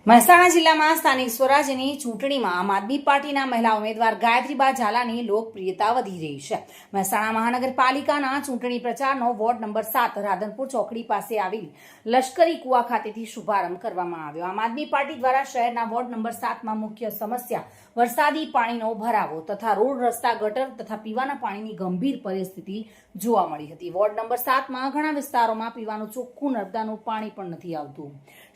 મહેસાણા જિલ્લામાં સ્થાનિક સ્વરાજ્યની ચૂંટણીમાં આમ આદમી પાર્ટીના મહિલા ઉમેદવાર ગાયત્રીબા ઝાલાની લોકપ્રિયતા વધી રહી છે। મહેસાણા મહાનગરપાલિકાના ચૂંટણી પ્રચારનો વોર્ડ નંબર 7 રાધનપુર ચોકડી પાસે આવેલી લશ્કરી કુવા ખાતેથી શુભારંભ કરવામાં આવ્યો। આમ આદમી પાર્ટી દ્વારા શહેરના વોર્ડ નંબર 7માં મુખ્ય સમસ્યા વરસાદી પાણીનો ભરાવો તથા રોડ રસ્તા ગટર તથા પીવાના પાણીની ગંભીર પરિસ્થિતિ જોવા મળી હતી। વોર્ડ નંબર 7માં ઘણા વિસ્તારોમાં પીવાનું ચોખ્ખું નર્મદાનું પાણી પણ નથી આવતું।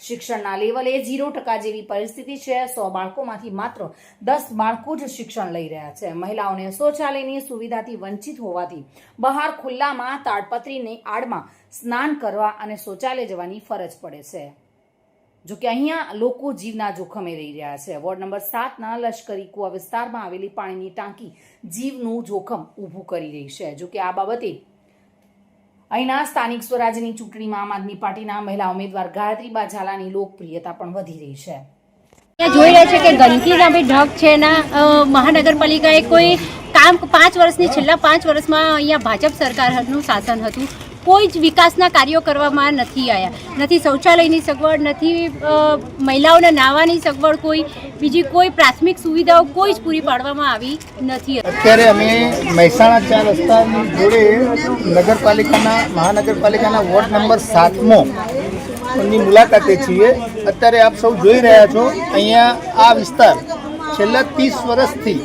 શિક્ષણના લેવલે 0% જેવી પરિસ્થિતિ છે। 100 બાળકોમાંથી માત્ર 10 બાળકો જ શિક્ષણ લઈ રહ્યા છે। મહિલાઓને શૌચાલયની સુવિધાથી વંચિત હોવાથી બહાર ખુલ્લામાં તાડપત્રીની આડમાં સ્નાન કરવા અને શૌચાલય જવાની ફરજ પડે છે। જો કે અહીંયા લોકો જીવના જોખમે રહી રહ્યા છે। વોર્ડ નંબર 7ના લશ્કરી કુવા વિસ્તારમાં આવેલી પાણીની ટાંકી જીવનું જોખમ ઊભું કરી રહી છે। જો કે આ બાબતે અહીંના સ્થાનિક સ્વરાજ્યની ચૂંટણીમાં આમ આદમી પાર્ટીના મહિલા ઉમેદવાર ગાયત્રીબા ઝાલાની લોકપ્રિયતા પણ વધી રહી છે। જોઈ રહ્યા છે કે ગંદકીના બી ઢગ છે ના મહાનગરપાલિકાએ કોઈ કામ 5 વર્ષની છેલ્લા 5 વર્ષમાં અહીંયા ભાજપ સરકારનું શાસન હતું। કોઈ જ વિકાસના કાર્યો કરવામાં નથી આવ્યા। નથી શૌચાલયની સગવડ, નથી મહિલાઓને નાહવાની સગવડ, કોઈ બીજી કોઈ પ્રાથમિક સુવિધાઓ કોઈ જ પૂરી પાડવામાં આવી નથી। અત્યારે અમે મહેસાણા 4 રસ્તાની જોડે મહાનગરપાલિકાના વોર્ડ નંબર 7ની મુલાકાતે છીએ। અત્યારે આપ સૌ જોઈ રહ્યા છો, અહીંયા આ વિસ્તાર છેલ્લા 30 વર્ષથી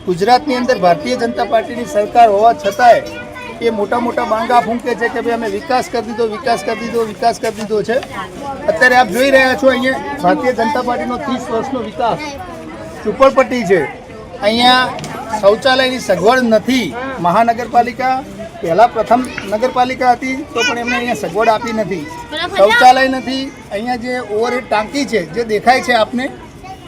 ગુજરાતની અંદર ભારતીય જનતા પાર્ટીની સરકાર હોવા છતાંય એ મોટા મોટા બાંગા ફૂંકે છે કે ભાઈ અમે વિકાસ કરી દીધો છે। અત્યારે આપ જોઈ રહ્યા છો, અહીંયા ભારતીય જનતા પાર્ટીનો 30 વર્ષનો વિકાસ ઝૂંપડપટ્ટી છે। અહીંયા શૌચાલયની સગવડ નથી। મહાનગરપાલિકા પહેલાં પ્રથમ નગરપાલિકા હતી તો પણ એમને અહીંયા સગવડ આપી નથી। શૌચાલય નથી। અહીંયા જે ઓવરહેડ ટાંકી છે જે દેખાય છે આપને,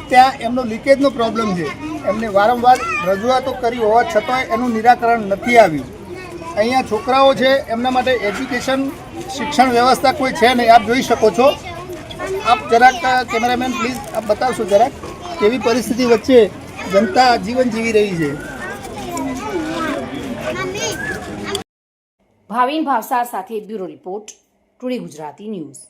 ત્યાં એમનો લીકેજનો પ્રોબ્લેમ છે। એમને વારંવાર રજૂઆતો કરી હોવા છતાંય એનું નિરાકરણ નથી આવ્યું। અહીંયા છોકરાઓ છે એમના માટે એજ્યુકેશન શિક્ષણ વ્યવસ્થા કોઈ છે નહીં। આપ જોઈ શકો છો। આપ જરાક કેમેરામેન પ્લીઝ આપ બતાવશો જરાક કેવી પરિસ્થિતિ વચ્ચે જનતા જીવન જીવી રહી છે। ભાવિન ભાવસાર સાથે bureau report, today Gujarati news.